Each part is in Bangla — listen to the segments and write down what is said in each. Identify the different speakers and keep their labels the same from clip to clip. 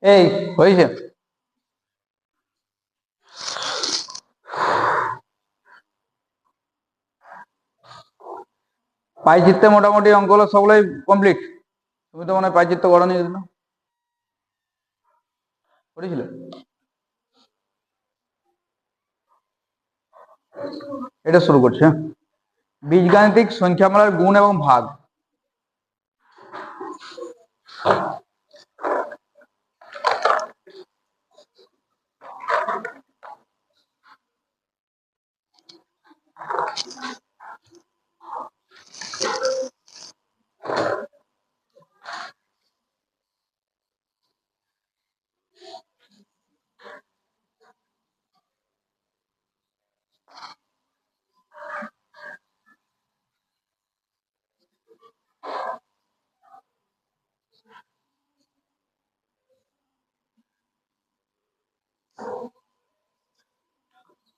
Speaker 1: এই হয়েছে। পাই চিত্তে মোটামুটি অঙ্কগুলো সবগুলোই কমপ্লিট। তুমি তো মনে হয় পাই চিত্ত করো নি, করেছিলে? এটা শুরু করছি, হ্যাঁ। বীজগাণিতিক সংখ্যামালার গুণ এবং ভাগ।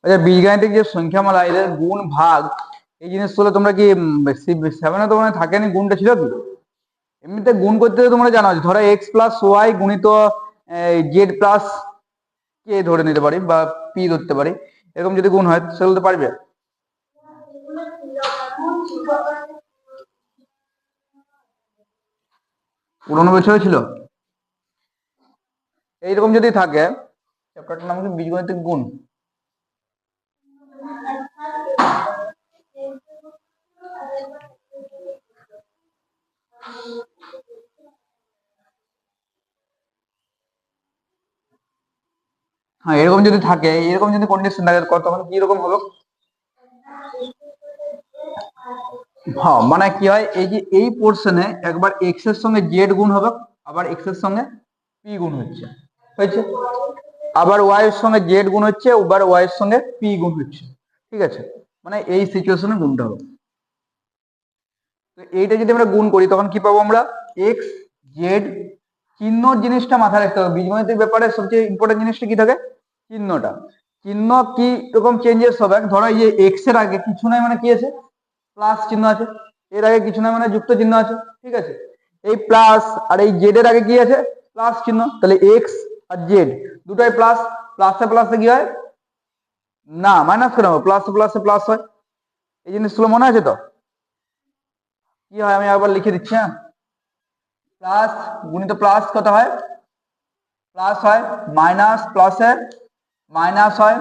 Speaker 1: আচ্ছা, বীজগাণিতিক যে সংখ্যামালা এদের গুণ ভাগ এই জিনিসগুলো তোমরা কি সেভেনে তো মনে থাকেনি? গুণটা ছিল কি? এমনিতে গুণ করতে তোমরা জানো, ধরো এক্স প্লাস ওয়াই গুণিত জেড প্লাস কে ধরে নিতে পারি বা পি ধরতে পারি, এরকম যদি গুণ হয় সেগুলো তো পারবে। পুরোনো বছরে ছিল এইরকম যদি থাকে, চ্যাপ্টারটার নাম কি? বীজগণিতিক গুণ। হ্যাঁ, এরকম যদি থাকে, এরকম যদি কন্ডিশন থাকে তখন কি রকম হবে? হ্যাঁ, মানে কি হয়, এই যে এই পোর্শনে একবার এক্স এর সঙ্গে জেড গুণ হবে, আবার এক্স এর সঙ্গে পি গুণ হচ্ছে, হয়েছে। আবার ওয়াই এর সঙ্গে জেড গুণ হচ্ছে, আবার ওয়াই এর সঙ্গে পি গুণ হচ্ছে, ঠিক আছে। মানে এই সিচুয়েশনে গুণটা হবে। তো এইটা যদি আমরা গুণ করি তখন কি পাবো আমরা? X Z. চিহ্ন জিনিসটা মাথায় রাখতে হবে, বীজগণিতের ব্যাপারে সবচেয়ে ইম্পর্টেন্ট জিনিসটা কি থাকে? চিহ্নটা। চিহ্ন কি রকম চেঞ্জেস হবে? ধরো এই যে এক্স এর আগে কিছু নাই মানে কি আছে? প্লাস চিহ্ন আছে। এর আগে কিছু নাই মানে যুক্ত চিহ্ন আছে, ঠিক আছে। এই প্লাস আর এই জেড এর আগে কি আছে? প্লাস চিহ্ন। তাহলে এক্স আর জেড দুটাই প্লাস। প্লাসে প্লাসে কি হয়? না, মাইনাস কেন হবে? প্লাসে প্লাসে প্লাস হয়। এই জিনিসগুলো মনে আছে তো? কি হয় আমি আবার লিখে দিচ্ছি, হ্যাঁ। প্লাস গুণিত প্লাস কত হয়? প্লাস হয়। মাইনাস প্লাসের মাইনাস হয়।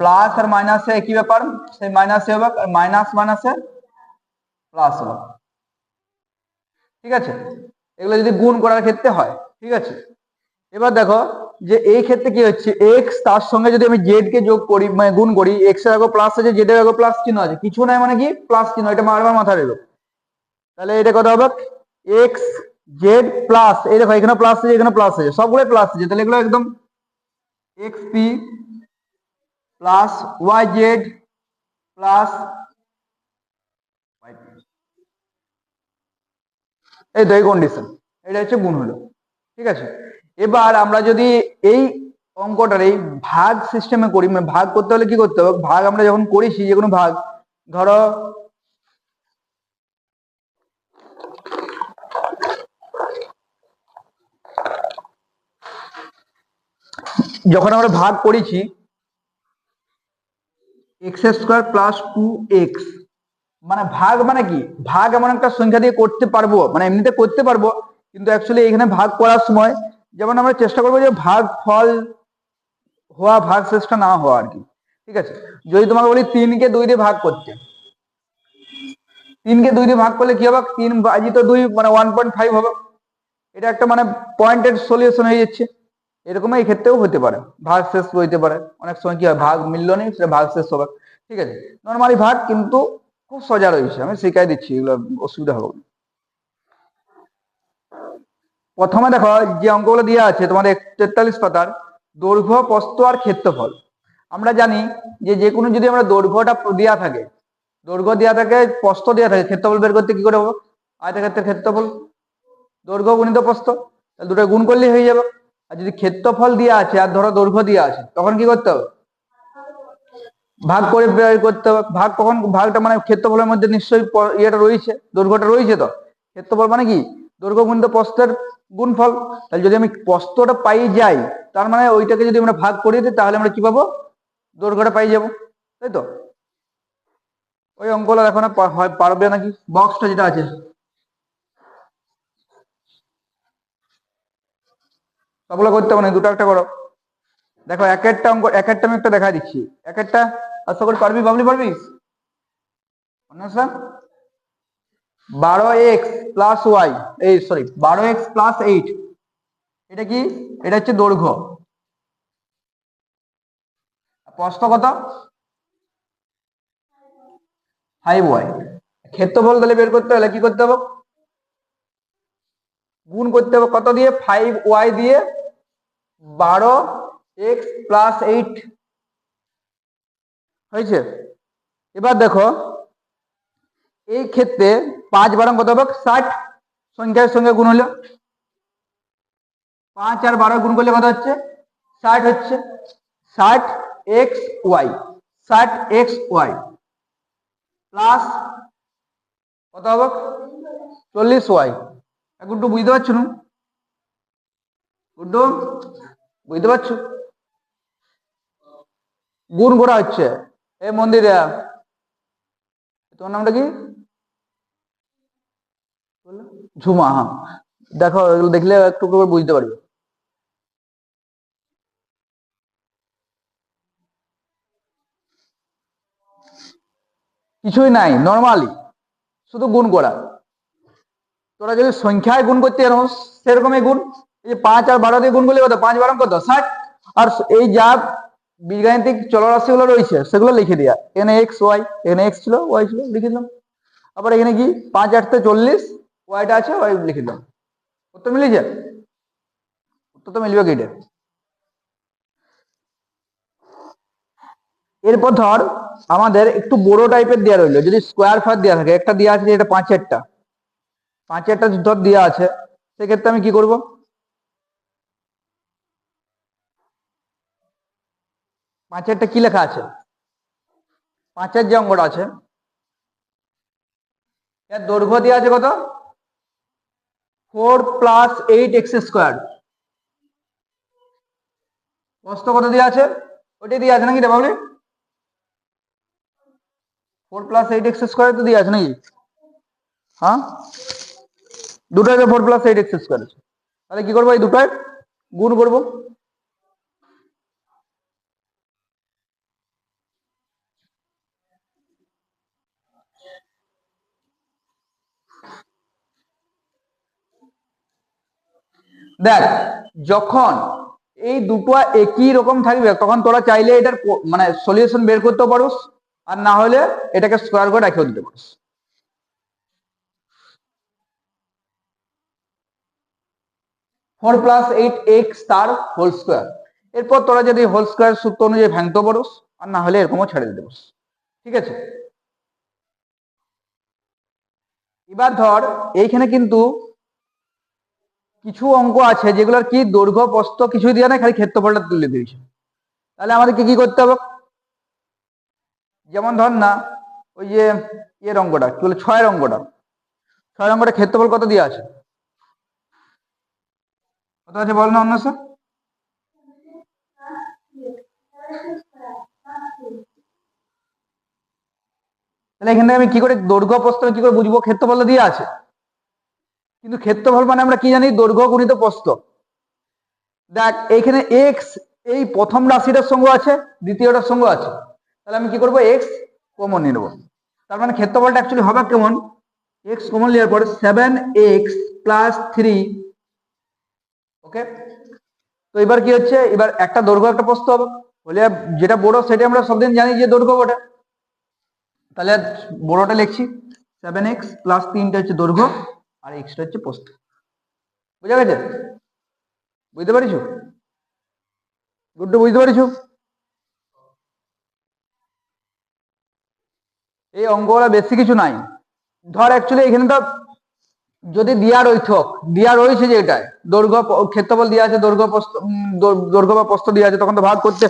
Speaker 1: প্লাস আর মাইনাসে একই ব্যাপার, সেই মাইনাসে হবে, আর মাইনাস মাইনাসে প্লাস হবে, ঠিক আছে। এগুলো যদি গুণ করার ক্ষেত্রে হয়, ঠিক আছে। এবার দেখো যে এই ক্ষেত্রে কি হচ্ছে, এক্স তার সঙ্গে যদি আমি জেড কে যোগ করি মানে গুণ করি, এক্স এর আগে প্লাস আছে, জেড এর আগে প্লাস চিহ্ন আছে, কিছু নাই মানে কি? প্লাস চিহ্ন। এটা বারবার মাথায় রেখো। তাহলে এটা কত হবে? এক্স জেড প্লাস, এই দেখো এখানে প্লাস আছে, এখানে প্লাস আছে, সবগুলো প্লাস আছে, তাহলে এগুলো একদম X P plus Y Z plus এই তো এই কন্ডিশন, এটা হচ্ছে গুণ হলো, ঠিক আছে। এবার আমরা যদি এই অঙ্কটার এই ভাগ সিস্টেমে করি, মানে ভাগ করতে হলে কি করতে হবে? ভাগ আমরা যখন করেছি যে কোনো ভাগ, ধরো যখন আমরা ভাগ করেছি এক্স স্কোয়ার প্লাস 2x, মানে ভাগ মানে কি? ভাগ এমন একটা সংখ্যা দিয়ে করতে পারবো, মানে এমনিতে করতে পারবো, কিন্তু অ্যাকচুয়ালি এখানে ভাগ করার সময় যেমন আমরা চেষ্টা করবো যে ভাগ ফল হওয়া ভাগ শেষটা না হওয়া আর কি, ঠিক আছে। যদি তোমাকে বলি 3 কে 2 দিয়ে ভাগ করতে, 3 কে 2 দিয়ে ভাগ করলে কি হবে? 3 বাজিত 2 মানে 1.5 হবে। এটা একটা মানে পয়েন্টের সলিউশন হয়ে যাচ্ছে। এরকম এই ক্ষেত্রেও হতে পারে, ভাগ শেষ হইতে পারে। অনেক সময় কি হয়, ভাগ মিলল নেই, সেটা ভাগ শেষ হবে, ঠিক আছে। নর্মালি ভাগ কিন্তু খুব সোজা রয়েছে, আমি শিখাই দিচ্ছি, এগুলো অসুবিধা হবে না। প্রথমে দেখো যে অঙ্কগুলো দেওয়া আছে তোমাদের 43 পাতার, দৈর্ঘ্য প্রস্থ আর ক্ষেত্রফল। আমরা জানি যে যে কোনো যদি আমরা দৈর্ঘ্যটা দেওয়া থাকে, দৈর্ঘ্য দেওয়া থাকে, প্রস্থ দেওয়া থাকে, ক্ষেত্রফল বের করতে কি করে হবে? আয়তক্ষেত্রের ক্ষেত্রফল দৈর্ঘ্য গুণিত প্রস্থ, তাহলে দুটো গুণ করলেই হয়ে যাবে। আর যদি ক্ষেত্রফল দেওয়া আছে আর ধরো দৈর্ঘ্য দেওয়া আছে, তখন কি করতে হবে? ভাগ করে বের করতে হবে। ভাগ কখন? ভাগটা মানে ক্ষেত্রফলের মধ্যে নিশ্চয়ই ইয়েটা রয়েছে, দৈর্ঘ্যটা রয়েছে, তো ক্ষেত্রফল মানে কি? দৈর্ঘ্য গুণিত প্রস্থের গুণফল। তাহলে যদি আমি প্রস্থটা পাই যাই, তার মানে ওইটাকে যদি আমরা ভাগ করিয়ে দিই তাহলে আমরা কি পাবো, দৈর্ঘ্যটা পাই যাবো, তাই তো? ওই অঙ্কগুলো দেখো না পারবে নাকি, বক্সটা যেটা আছে সবগুলো করতে হবে না, দুটো একটা করো। দেখো এক একটা অঙ্ক এক একটা আমি একটা দেখা দিচ্ছি, এক একটা আশা করি পারবি, বাবলি পারবি? 12x+y, এই সরি 12x+8, এটা কি? এটা হচ্ছে দৈর্ঘ্য। প্রস্থ কত? 5y। ক্ষেত্রফল তাহলে বের করতে হলে কি করতে হবে? গুণ করতে হবে কত দিয়ে? 5y দিয়ে 12x+8 হয়েছে। এবার দেখো এই ক্ষেত্রে 5 বারং কত হবে? 60, সংখ্যার সঙ্গে গুণ হলো 5 আর 12 গুণ করলে কত হচ্ছে? 60 হচ্ছে। 60xy, 60xy প্লাস কত হবে? 40y। গুড্ডু বুঝতে পারছো না? গুড্ডু বুঝতে পারছো? গুণ করা হচ্ছে। এই মন্দিরে, তোমার নামটা কি? ঝুমা। হ্যাঁ, দেখো এগুলো দেখলে একটু করে বুঝতে পারবে। কিছুই নাই, নর্মালি শুধু গুণ করা। তোরা যদি সংখ্যায় গুণ করতে জানো সেরকমই গুণ। এই যে 5 আর 12 দিয়ে গুণ করলে কত? 5 বারং কত? 60। আর এই যা বীজগাণিতিক চলরাশি গুলো রয়েছে সেগুলো লিখে দেওয়া। এখানে এক্স ওয়াই, এখানে এক্স ছিল ওয়াই ছিল, লিখে দিলাম। আবার এখানে কি 5 8 40, ওয়াইটা আছে, ওয়াই লিখে দিলাম। উত্তর মিলেছে? উত্তর তো মিলবে কি? এরপর ধর আমাদের একটু বড় টাইপের দেওয়া রইলো, যদি স্কোয়ার ফার দেওয়া থাকে, একটা দেওয়া আছে যেটা 5-এরটা, 5-এরটা ধর দেওয়া আছে, সেক্ষেত্রে আমি কি করব? 5-এরটা কি লেখা আছে? 5-এর যে অঙ্কটা আছে এর দৈর্ঘ্য দেওয়া আছে কত? 4+8x²। প্রস্থ কত দেওয়া আছে? ওইটাই দেওয়া আছে নাকি রে বাবলি? 4+8x² তো দেওয়া আছে নাকি? হ্যাঁ, দুটোই তো 4+8x² আছে। তাহলে কি করবো? এই দুটোই গুণ করবো। দেখ, যখন এই দুটো একই রকম থাকবে তখন তোরা চাইলে এটার মানে সলিউশন বের করতে পারোস, আর না হলে এটাকে স্কোয়ার করে রেখেও দিতে পারোস। 4+8x তার হোল স্কোয়ার। এরপর তোরা যদি হোল স্কোয়ার সূত্র অনুযায়ী ভাঙতে পারোস, আর না হলে এরকমও ছেড়ে দিতে পারোস। ঠিক আছে? এবার ধর এইখানে কিন্তু কিছু অঙ্ক আছে যেগুলোর কি দৈর্ঘ্য প্রস্থ কিছুই দেওয়া নাই, খালি ক্ষেত্রফলটা তুলে দিয়েছে। তাহলে আমাদেরকে কি করতে হবে? যেমন ধর না ওই যে এর অঙ্কটা কি বলে, 6-এর অঙ্কটা, 6-এর অঙ্কটা ক্ষেত্রফল কত দেওয়া আছে? কত আছে বল না অন্য স্যার? তাহলে এখান থেকে আমি কি করে দৈর্ঘ্য প্রস্থ কি করে বুঝবো? ক্ষেত্রফল দিয়ে আছে, কিন্তু ক্ষেত্রফল মানে আমরা কি জানি? দৈর্ঘ্য গুণিত প্রস্থ। দেখ এইখানে এক্স এই প্রথম রাশিটার সঙ্গে আছে, দ্বিতীয়টার সঙ্গে আছে, তাহলে আমি কি করবো? এক্স কমন নিয়ে নেবো। তার মানে ক্ষেত্রফলটা অ্যাকচুয়ালি হবে কেমন? এক্স কমন নেওয়ার পরে 7x+3। ওকে, তো এবার কি হচ্ছে? এবার একটা দৈর্ঘ্য একটা প্রস্থ হবে, বলে যেটা বড় সেটা আমরা সবদিন জানি যে দৈর্ঘ্য বটে। তাহলে বড়টা লিখছি 7x+3টা হচ্ছে দৈর্ঘ্য, আর এক্সটা হচ্ছে প্রস্থ। বুঝা গেছে? বুঝতে পারিস? গুড্ডু বুঝতে পারিস? এই অঙ্কগুলো বেশি কিছু নাই। ধর অ্যাকচুয়ালি এখানে তো যদি দেওয়া রইথক, দেওয়া রয়েছে যে এটাই দৈর্ঘ্য ক্ষেত্রফল দেওয়া আছে, দৈর্ঘ্য প্রস্থ, দৈর্ঘ্য বা প্রস্থ দেওয়া আছে, তখন তো ভাগ করতে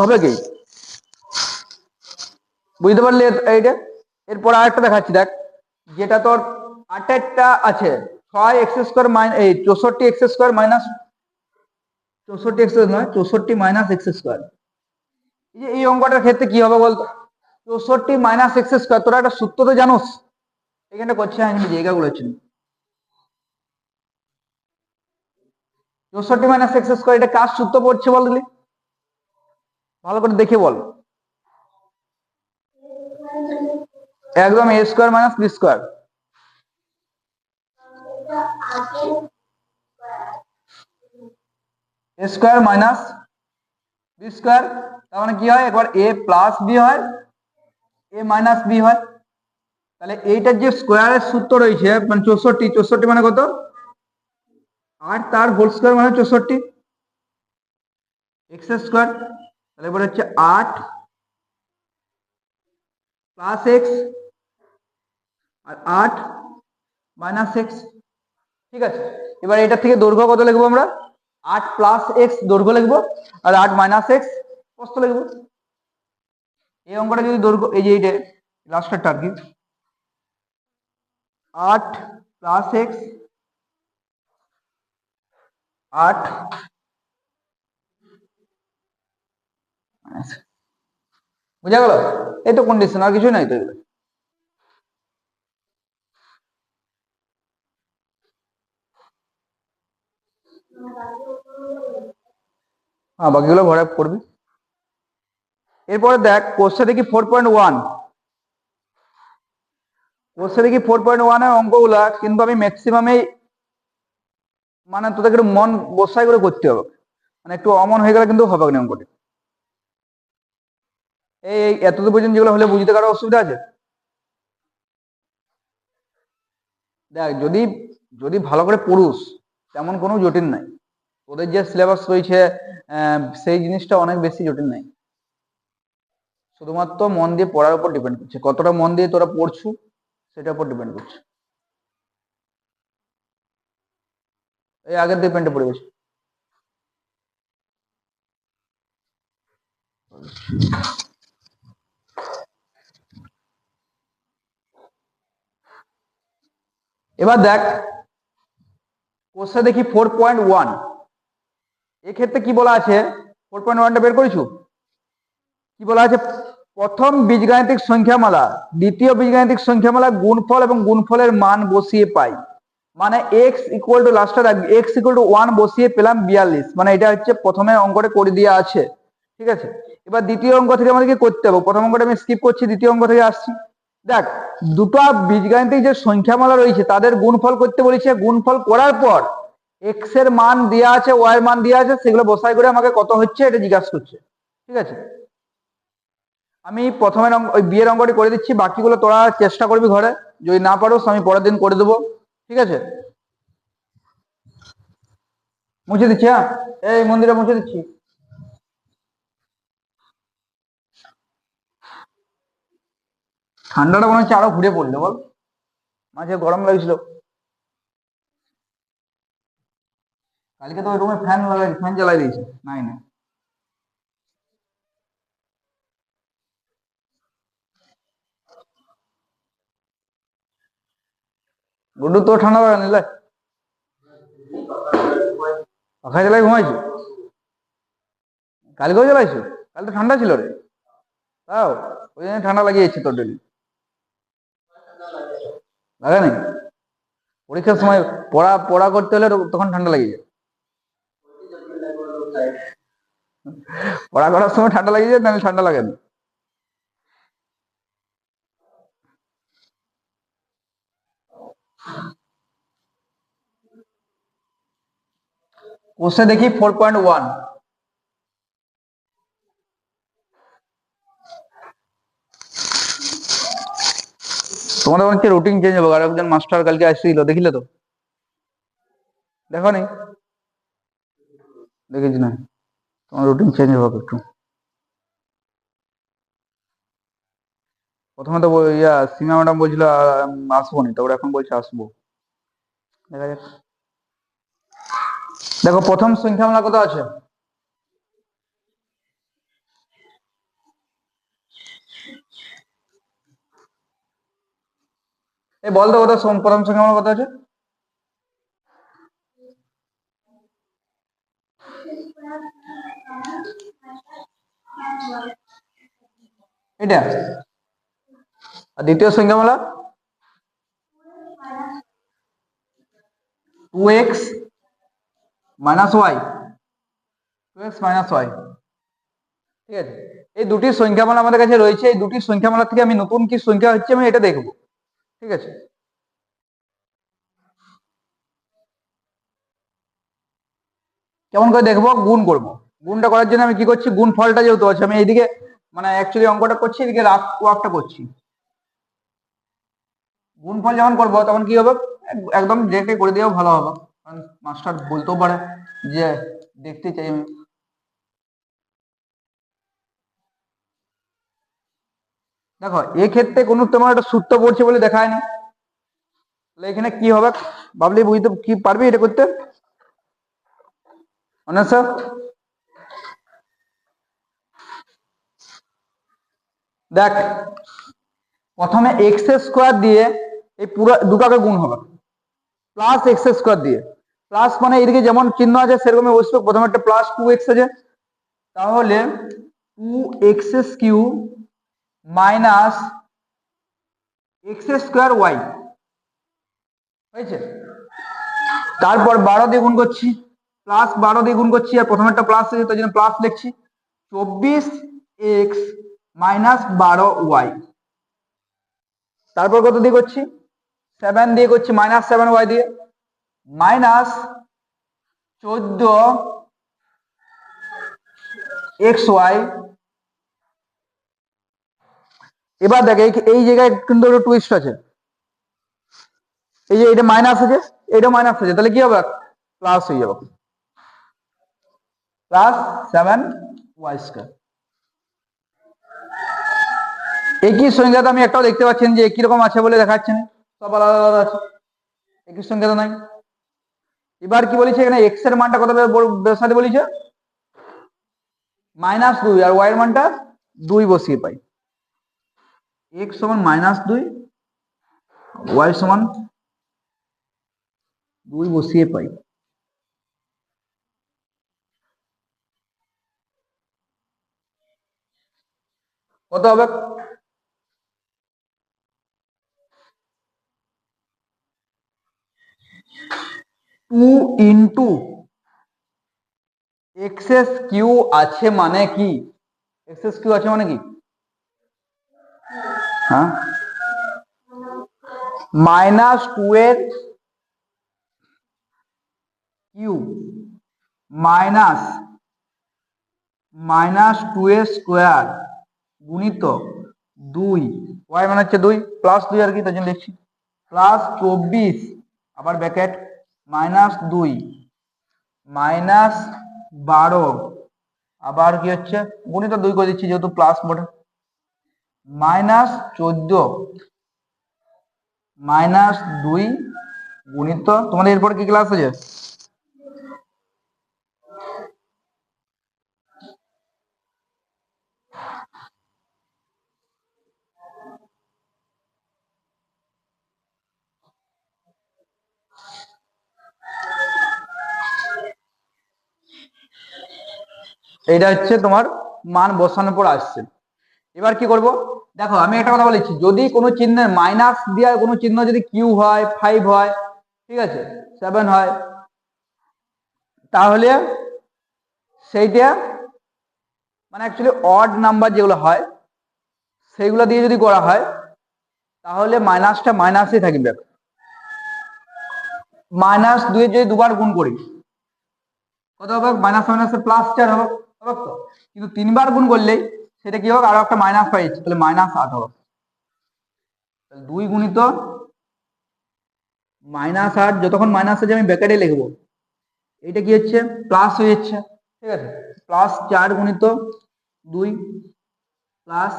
Speaker 1: হবে কি? বুঝতে পারলি এইটা? এরপর আরেকটা দেখাচ্ছি, দেখ যেটা তোর 8-এরটা আছে, 6 x square minus 64 x square minus 64 x নয় 64 মাইনাস এক্স স্কোয়ার। এই অঙ্কটার ক্ষেত্রে কি হবে বলতো, 64 মাইনাস এক্স স্কোয়ার, তোরা একটা সূত্র তো জানোস, এখানে করছে আমি জায়গাগুলো ছিল 64 মাইনাস এক্স স্কোয়ার, এটা কার সূত্র পড়ছে বল দিলি, ভালো করে দেখে বল। একদম এ স্কোয়ার মাইনাস বি স্কোয়ার। এ স্কোয়ার মাইনাস বি স্কোয়ার, তার মানে কি হয়, একবার এ প্লাস বি হয়, এ মাইনাস বি হয়। তাহলে এইটার যে স্কোয়ারের সূত্র রয়েছে মানে 64, 64 মানে কত, 8 তার হোল স্কোয়ার মানে 64 এক্স স্কোয়ার। তাহলে এবার হচ্ছে 8 প্লাস এক্স আর 8 মাইনাস এক্স। ঠিক আছে, এবার এটা থেকে দৈর্ঘ্য কত লিখবো আমরা, 8 প্লাস এক্স দৈর্ঘ্য লিখবো, আর 8 মাইনাস এক্স প্রস্থ লিখবো। এই অঙ্কটা যদি দৈর্ঘ্য, এই যে এইটা লাস্টেরটা আর কি, 8 প্লাস এক্স 8 বুঝা গেল, এই তো কন্ডিশন, আর কিছু নাই তো এগুলো। হ্যাঁ বাকিগুলো ঘরে করবি। এরপরে দেখ কোশ্চে দেখি 4.1, কোশ্চে দেখি 4.1 এর অঙ্কগুলা কিন্তু আমি ম্যাক্সিমামে মানে তোদের একটু মন বসাই করে করতে হবে, মানে একটু অমন হয়ে গেলে কিন্তু হবে না অঙ্কটি। এই এতদূর পর্যন্ত যেগুলো হলে বুঝতে কারো অসুবিধা আছে? দেখ যদি যদি ভালো করে পড়ুস তেমন কোনো জটিল নাই, তোদের যে সিলেবাস রয়েছে সেই জিনিসটা অনেক বেশি জটিল নাই, শুধুমাত্র মন দিয়ে পড়ার উপর ডিপেন্ড করছে, কতটা মন দিয়ে তোরা পড়ছু সেটার উপর ডিপেন্ড করছে। এই আগের দিয়ে পেনটা পড়ে গেছে। এবার দেখ কোশ্চেন দেখি 4.1, এক্ষেত্রে কি বলা আছে, 4.1টা বের করেছু, কি বলা আছে, প্রথম বীজগাণিতিক সংখ্যামালা দ্বিতীয় বীজগাণিতিক সংখ্যামালা গুণফল এবং গুণফলের মান বসিয়ে পাই, মানে এক্স ইকুয়াল টু লাস্টে এক্স ইকুয়াল টু 1 বসিয়ে পেলাম 42, মানে এটা হচ্ছে প্রথমে অঙ্কটা করে দেওয়া আছে। ঠিক আছে, এবার দ্বিতীয় অঙ্ক থেকে আমাদেরকে করতে হবে, প্রথম অঙ্কটা আমি স্কিপ করছি, দ্বিতীয় অঙ্ক থেকে আসছি। দেখ দুটো বীজগাণিতিক যে সংখ্যামালা রয়েছে তাদের গুণফল করতে বলেছে, গুণফল করার পর এক্স এর মান দেওয়া আছে, ওয়াই এর মান দেওয়া আছে, সেগুলো বসাই করে আমাকে কত হচ্ছে এটা জিজ্ঞাসা করছে। ঠিক আছে, আমি প্রথমে ওই বিয়ের অঙ্কটি করে দিচ্ছি, বাকিগুলো তোরা চেষ্টা করবি ঘরে, যদি না পারোস আমি পরের দিন করে দেবো। ঠিক আছে, মুছে দিচ্ছি, হ্যাঁ এই মন্দিরে মুছে দিচ্ছি। ঠান্ডাটা মনে হচ্ছে আরো ঘুরে পড়লো বল, মাঝে গরম লাগছিল, কালকে তো ওই রুমে ফ্যান লাগাই, ফ্যান চালাই দিয়েছে নাই না। গুড্ডু তো ঠান্ডা লাগা নিলে পাখা চালাই ঘুমাইছো, কালকেও চালাইছো, কাল তো ঠান্ডা ছিল রে, তাও ওই জন্য ঠান্ডা লাগিয়েছে তোর ডেলি, লাগা নেই, পরীক্ষার সময় পড়া পড়া করতে হলে তখন ঠান্ডা লাগে যায়, পড়া করার সময় ঠান্ডা লাগে যায়, নাহলে ঠান্ডা লাগে না। কোষে দেখি 4.1, তোমাদের হচ্ছে রুটিন চেঞ্জ হবে, আর একজন মাস্টার কালকে আসছিল দেখিলে তো, দেখো নি, দেখেছি না, তোমার রুটিন চেঞ্জ হবে একটু। প্রথমে তো ইয়া সীমা ম্যাডাম বলছিল আসবো নি, তারপরে এখন বলছে আসবো, দেখা যাক। দেখো প্রথম সংখ্যামালা কত আছে, এই বলতো কত, প্রথম সংখ্যামালা কত আছে, এটা আর দ্বিতীয় সংখ্যামালা 2x minus Y, 2x minus Y. ঠিক আছে, এই দুটি সংখ্যামালা আমাদের কাছে রয়েছে। এই দুটি সংখ্যামালা থেকে আমি নতুন কি সংখ্যা হচ্ছে আমি এটা দেখবো। ঠিক আছে, কেমন করে দেখবো? গুণ করব। গুণটা করার জন্য আমি কি করছি, গুণ ফলটা যেহেতু আছে আমি এইদিকে মানে অ্যাকচুয়ালি অঙ্কটা করছি, এদিকে ওয়ার্কটা করছি। গুণফল যখন করবো তখন কি হবে, একদম ডিরেক্টলি করে দিয়েও ভালো হবে, কারণ মাস্টার বলতেও পারে যে দেখতে চাই আমি। দেখো এক্ষেত্রে কোনো তোমার একটা সূত্র পড়ছে বলে দেখায়নি, তাহলে এখানে কি হবে বাবলি, বুঝতে কি পারবি এটা করতে? অনেক স্যার দেখ, প্রথমে এক্স স্কোয়ার দিয়ে এই পুরো দুটাকে গুণ হবে, প্লাস এক্স স্কোয়ার দিয়ে। প্লাস মানে এদিকে যেমন চিহ্ন আছে সেরকমই বসবে, প্রথমে একটা প্লাস 2x আছে, তাহলে 2x Q minus X square Y হয়েছে। তারপর 12 দিয়ে গুণ করছি, প্লাস 12 দিয়ে গুণ করছি, আর প্রথমে একটা প্লাস আছে তাই জন্য প্লাস লিখছি, 24x মাইনাস 12y। তারপর কত দিয়ে করছি, 7 দিয়ে করছি, মাইনাস 7y দিয়ে, মাইনাস 14xy। এবার দেখ এই জায়গায় কিন্তু একটা টুইস্ট আছে, এই যে এটা মাইনাস আছে, এটা মাইনাস আছে, তাহলে কি হবে, প্লাস হয়ে যাবে, প্লাস 7y স্কয়ার। একই সংখ্যাটা আমি একটাও দেখতে পাচ্ছেন যে একই রকম আছে বলে দেখাচ্ছে না, সব আলাদা আলাদা আছে, একই সংখ্যা তো নাই। এবার কি বলেছে এখানে, এক্স এর মানটা কত বসাতে বলেছে, -2, আর ওয়াই এর মানটা 2 বসিয়ে পাই। এক্স সমান -2, ওয়াই সমান 2 বসিয়ে পাই। কত হবে, 2 ইন্টু এক্সএস কিউ আছে মানে কি, এক্সএস কিউ আছে মানে কি, হ্যাঁ, -2 এর কিউ মাইনাস -2 এর স্কোয়ার গুণিত 2, ওয়াই মানে হচ্ছে 2, প্লাস 2 আর কি তার জন্য লিখছি, প্লাস 24 আবার ব্র্যাকেট -2 মাইনাস 12 আবার কি হচ্ছে গুণিত 2 করে দিচ্ছি যেহেতু প্লাস বটে, -14 -2 গুণিত, তোমাদের এরপর কি ক্লাস আছে, এটা হচ্ছে তোমার মান বসানোর পর আসছে। এবার কি করব, দেখো আমি একটা কথা বলেছি, যদি কোনো চিহ্নের মাইনাস দিয়ে কোনো চিহ্ন যদি কিউ হয়, 5 হয়, ঠিক আছে, 7 হয়, তাহলে সেইটা মানে অ্যাকচুয়ালি অড নাম্বার যেগুলো হয় সেইগুলো দিয়ে যদি করা হয় তাহলে মাইনাসটা মাইনাসই থাকবে। -2 যদি দুবার গুণ করি কত হবে, মাইনাস মাইনাসে +4 হবে, হবে তো, কিন্তু 3বার গুণ করলেই সেটা কি হবে, আরো একটা মাইনাস পাইছি, তাহলে -8 হবে। 2 গুণিত -8, যতক্ষণ মাইনাস আছে আমি ব্র্যাকেটে লিখবো, এটা কি হচ্ছে প্লাস হয়ে যাচ্ছে, ঠিক আছে, +4 গুণিত 2 প্লাস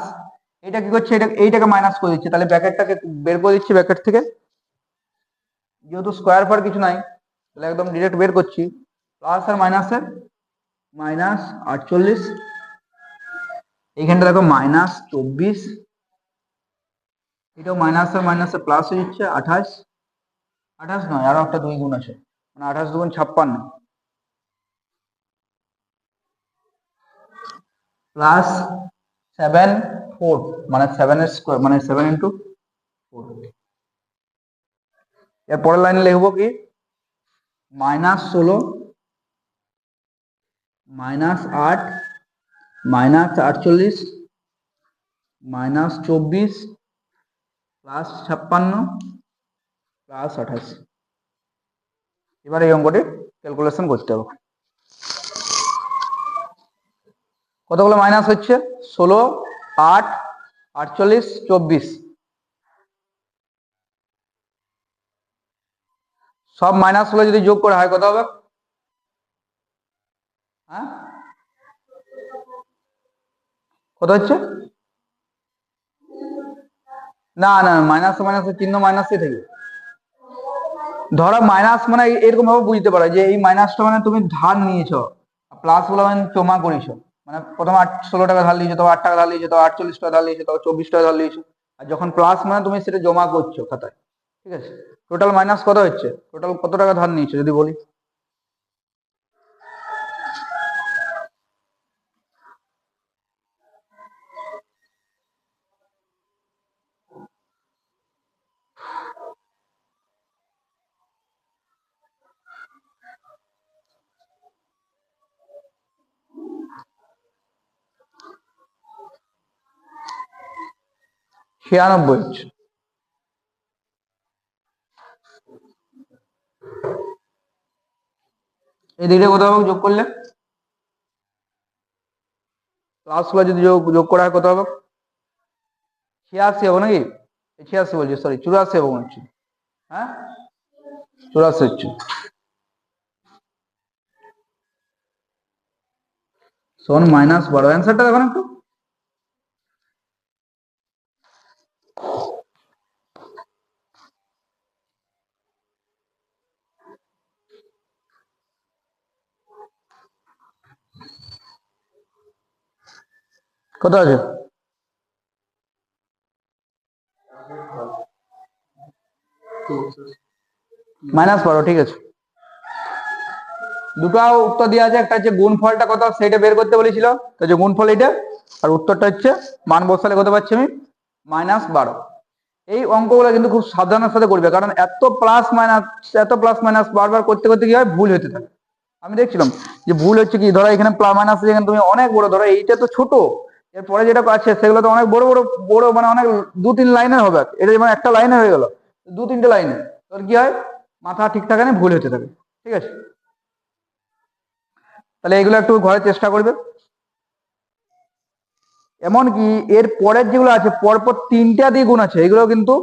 Speaker 1: এটা কি করছে, এইটাকে মাইনাস করে দিচ্ছে, তাহলে ব্র্যাকেটটাকে বের করে দিচ্ছি, ব্র্যাকেট থেকে যেহেতু স্কোয়ার ফার কিছু নাই তাহলে একদম ডিরেক্ট বের করছি, প্লাস আর মাইনাসের -48, এইখানটা দেখো -24, এটাও মাইনাস আর মাইনাসে প্লাস হয়ে যাচ্ছে 28 নয়, আরো একটা 2 গুণ আছে, মানে 28 দুগুণ 56 প্লাস 7 4 মানে 7 এর স্কোয়ার মানে 7 ইন্টু 4। এর পরের লাইনে লিখবো কি -16 -8 -48 -24 প্লাস 56 প্লাস 28। এবার এই অঙ্কটি ক্যালকুলেশন করতে হবে। কতগুলো মাইনাস হচ্ছে 16 8 48 24 সব মাইনাস গুলো যদি যোগ করা হয় কত হবে? হ্যাঁ কত হচ্ছে? না না মাইনাস মাইনাসের চিহ্ন মাইনাসই থাকবে। ধরো মাইনাস মানে এরকম ভাবে বুঝতে পারো যে এই মাইনাসটা মানে তুমি ধার নিয়েছো, প্লাস গুলো মানে জমা করেছো। মানে প্রথমে 16 টাকা ধার নিয়েছো, তো 8 টাকা ধার নিয়েছো, তো 48 টাকা ধার নিয়েছো, তো 24 টাকা ধার নিয়েছো। আর যখন প্লাস মানে তুমি সেটা জমা করছো খাতায়, ঠিক আছে? টোটাল মাইনাস কত হচ্ছে? টোটাল কত টাকা ধার নিয়েছো যদি বলি? ছিয়ানব্বই হচ্ছে। এই দিকটা কত হবে যোগ করলে? প্লাস গুলো যদি যোগ করা হয় কত হবে? 86 হবে নাকি? 86 বলছি, সরি 84 হবে মনে হচ্ছে। হ্যাঁ 84 হচ্ছে। শোন -12 অ্যান্সারটা দেখুন একটু। কত আছে? -12, ঠিক আছে। দুটো উত্তর দেওয়া আছে, একটা হচ্ছে গুণফলটা কত সেটা বের করতে বলেছিল, তো যে গুণফল এটা, আর উত্তরটা হচ্ছে মান বসালে কত পাচ্ছি আমি? -12। এই অঙ্কগুলো কিন্তু খুব সাবধানের সাথে করবে, কারণ এত প্লাস মাইনাস বারবার করতে করতে কি হয় ভুল হতে থাকে। আমি দেখছিলাম যে ভুল হচ্ছে কি, ধরো এখানে প্লাস মাইনাস যেখানে তুমি অনেক বড়, ধরো এইটা তো ছোট, এরপরে যেটা আছে সেগুলো তো অনেক বড় বড় বড়, মানে অনেক 2-3 লাইনের হবে। এটা যেমন একটা লাইনে হয়ে গেল 2-3টে লাইনে, তোর কি হয় মাথা ঠিক থাকে না, ভুল হতে থাকে। ঠিক আছে, তাহলে এগুলো একটু ঘরে চেষ্টা করবে। এমনকি এর পরের যেগুলো আছে পরপর 3টা দিয়ে গুণ আছে, এগুলো কিন্তু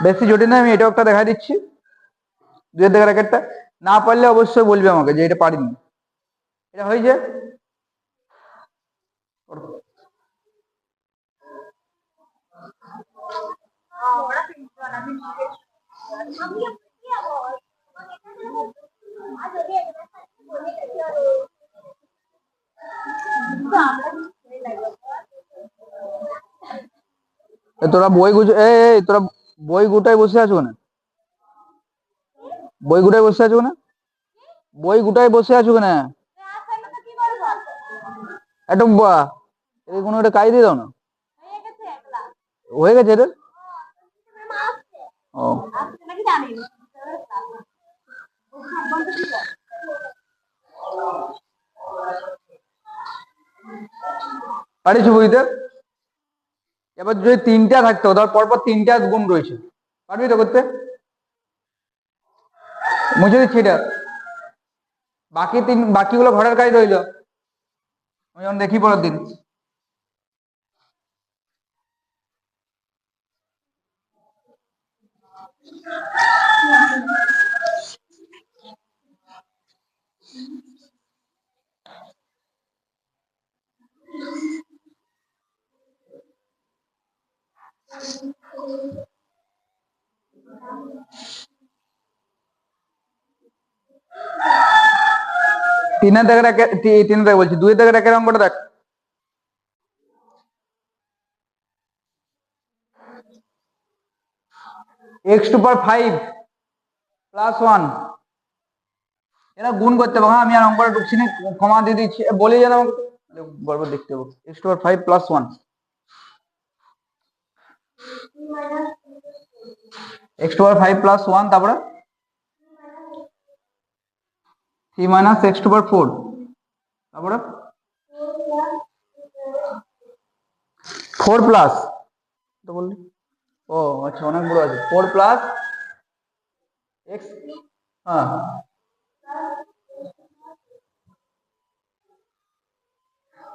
Speaker 1: বেশি জটিল না। আমি এটাও একটা দেখা দিচ্ছি, 2 এর দাগের একটা। না পারলে অবশ্যই বলবে আমাকে যে এটা পারিনি। এটা হয়ে যায় তোরা বই গুছো, এই তোরা বই গুটাই বসে আছো না? বই গুটাই বসে আছো না? বই গুটাই বসে আছো না? একটু কোনো একটা কাজ দিয়ে দাও না। হয়ে গেছে এদের? ও পারিস বুঝতে? এবার যদি 3টা থাকতো, ধর পরপর 3টা গুণ রয়েছে, পারবি তো করতে? মুছে দিচ্ছি এটা, বাকিগুলো ঘরের কাজ রইল, আমি যখন দেখি পরের দিন। তিনের দাগের বলছি, 2 এর দাগের একের অঙ্কটা দেখ। x টু পাওয়ার 5 +1 এরা গুণ করতে হবে। হ্যাঁ আমি আর অঙ্কটা ঢুকছি না, ক্ষমা দিয়ে দিচ্ছি, বলে যেন আমাকে বরাবর দেখতে হবে। x⁵ +1 x⁵ তারপরে 3 - x⁴ তারপরে 4 প্লাস তো বললি, ও আচ্ছা অনেক বড় আছে, 4 প্লাস x, হ্যাঁ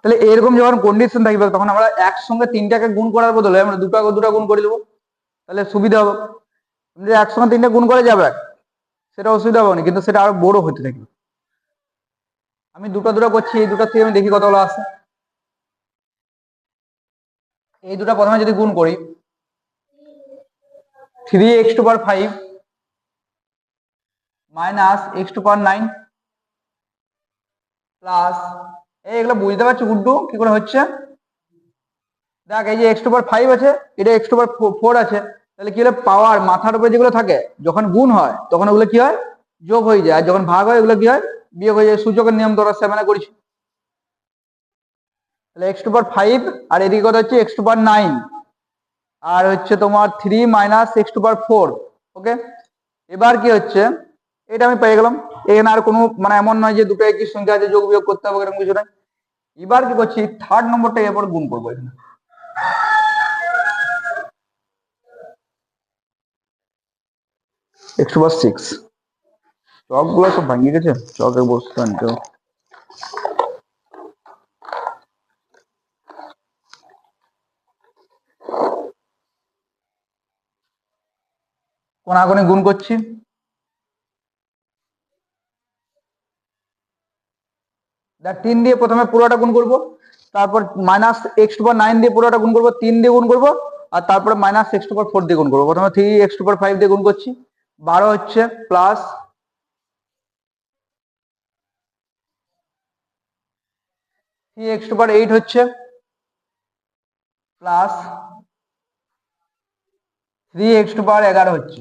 Speaker 1: তাহলে এরকম যখন কন্ডিশন থাকবে তখন আমরা একসঙ্গে তিনটাকে গুণ করার বদলে আমরা দুটা গুণ করে দেবো, তাহলে সুবিধা হবে। যদি একসঙ্গে তিনটা গুণ করে যাবে সেটা অসুবিধা হবে না, কিন্তু সেটা আরো বড় হতে থাকবে। আমি দুটো করছি, এই দুটো থেকে আমি দেখি কতগুলো আসে। এই দুটো প্রথমে যদি গুণ করি 3x⁵ মাইনাস x⁹ প্লাস, এগুলো বুঝতে পারছো গুড্ডু কি করে হচ্ছে? দেখ এই যে x⁵ আছে, এটা x⁴ আছে, তাহলে কি হলো পাওয়ার মাথার উপরে যেগুলো থাকে যখন গুণ হয় তখন ওগুলো কি হয় যোগ হয়ে যায়, আর যখন ভাগ হয় ওগুলো কি হয় বিয়োগ হয়ে যায়। সূচকের নিয়ম তোরা 7 করেছি। তাহলে x⁵ আর এদিকে কত হচ্ছে x⁹ আর হচ্ছে তোমার 3 - x⁴। ওকে, এবার কি হচ্ছে এটা আমি পেয়ে গেলাম। এখানে আর কোনো মানে এমন নয় যে দুটো একই সংখ্যা আছে যোগ বিয়োগ করতে হবে এরকম কিছু নাই। এবার কি করছি থার্ড নম্বরটা এরপর গুণ করবো এখানে। x⁵ চক গুলো সব ভাঙিয়ে গেছে, চকের বস্তু আনতে কোনাকুনি গুণ করছি। দেখ 3 দিয়ে প্রথমে পুরোটা গুণ করব, তারপর -x⁹ দিয়ে পুরোটা গুণ করব, 3 দিয়ে গুণ করব, আর তারপরে -x⁴ দিয়ে গুণ করবো। প্রথমে 3x⁵ দিয়ে গুণ করছি, 12 হচ্ছে প্লাস 3x⁴ হচ্ছে প্লাস 3x⁴ হচ্ছে।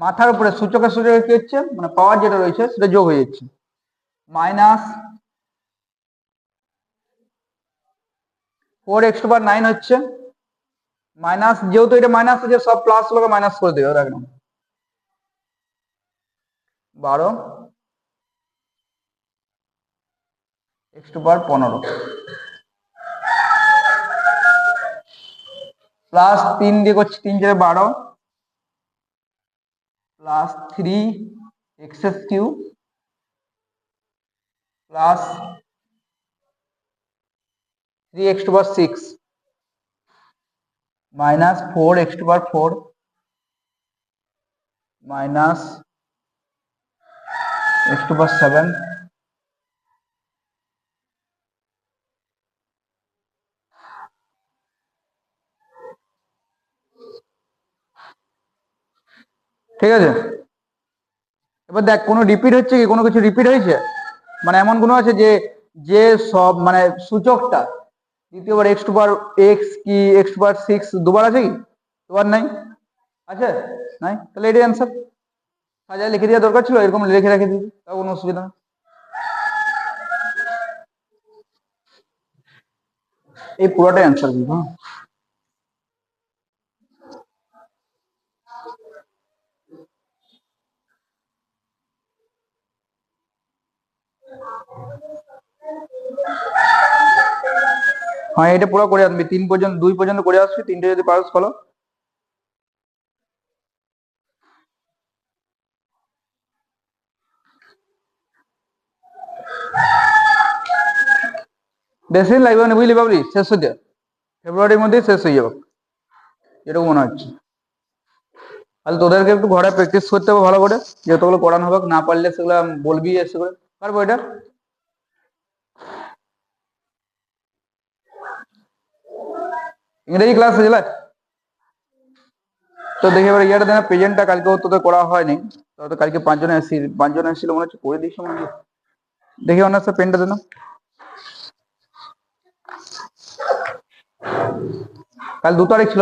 Speaker 1: মাথার উপরে সূচকের সূচকে কি হচ্ছে মানে পাওয়ার যেটা রয়েছে সেটা যোগ হয়ে যাচ্ছে, মাইনাস 4x⁴ হচ্ছে মাইনাস, যেহেতু এটা মাইনাস আছে সব প্লাস গুলোকে মাইনাস করে দেবে ওরা একদম 12 x⁴ প্লাস 3 দিয়ে করছি 3 × 12 plus 3x³ plus 3x⁴ minus 4x⁴ minus x⁴ ঠিক আছে। এবার দেখ কোনো রিপিট হচ্ছে কি, কোনো কিছু রিপিট হয়েছে মানে এমন কোনো আছে যে যে সব মানে সূচকটা দ্বিতীয়বার x কি x⁴ দুবার আছে কি? দুবার নাই, আছে নাই, তাহলে এটাই অ্যান্সার। সাজায় লিখে দেওয়া দরকার ছিল, এরকম লিখে রেখে দিবি, তাও কোনো অসুবিধা নেই। এই পুরোটাই অ্যান্সার দিব। হ্যাঁ এটা পুরো করে আসবি 2 পর্যন্ত করে আসবি, 3টে যদি পারস ফলো। বেশি দিন লাগবে না বুঝলি বাবলি, শেষ হতে ফেব্রুয়ারির মধ্যেই শেষ হয়ে যাবে এরকম মনে হচ্ছে। আর তোদেরকে একটু ঘরে প্র্যাকটিস করতে হবে ভালো করে, যতগুলো করানো হবে না পারলে সেগুলো বলবি এসে করে। পারবো এটা ইংরেজি ক্লাস বুঝলে তো দেখি এবার ইয়াটা দেনা প্রেজেন্টটা কালকেও তোদের করা হয়নি, তো কালকে 5 জন এসেছিল মনে হচ্ছে করে দিয়েছি মনে হয়। দেখি অনার্স পেনটা দেন, কাল 2 তারিখ ছিল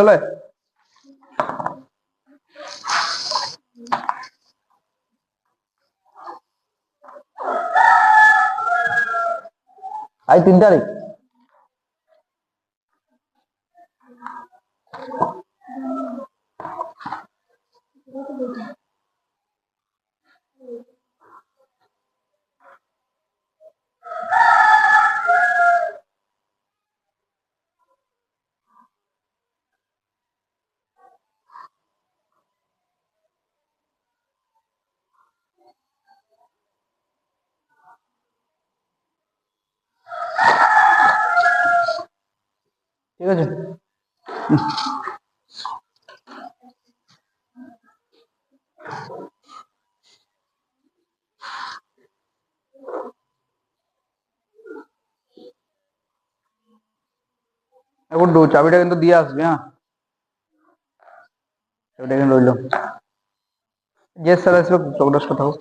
Speaker 1: আজ 3 তারিখ। ঠিক আছে। এখন চাবিটা কিন্তু দিয়ে আসবে, হ্যাঁ চাবিটা কিন্তু রইলো। যে স্যার আসবে চৌকটাস কথা হোক।